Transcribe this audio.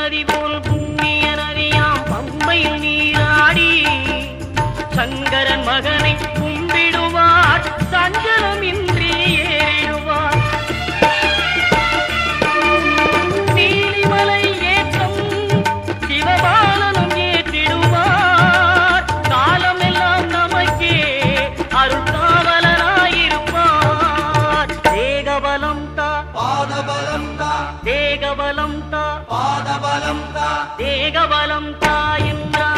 நதி போல் புண்ணிய நதியாம் பம்பையில் நீராடி சங்கரன் மகனை கும்பிடுவார் சஞ்சலமின்றி ஏறிடுவார். நீலிமலை ஏற்றம் சிவபாலனும் ஏற்றிடுவார். காலமெல்லாம் நமக்கே அருள்காவலனாயிருப்பார். தேகபலம் தா பாதபலம் தா தேகபலம் தா பாதபலம் தா தேகபலம் தா என்றார்.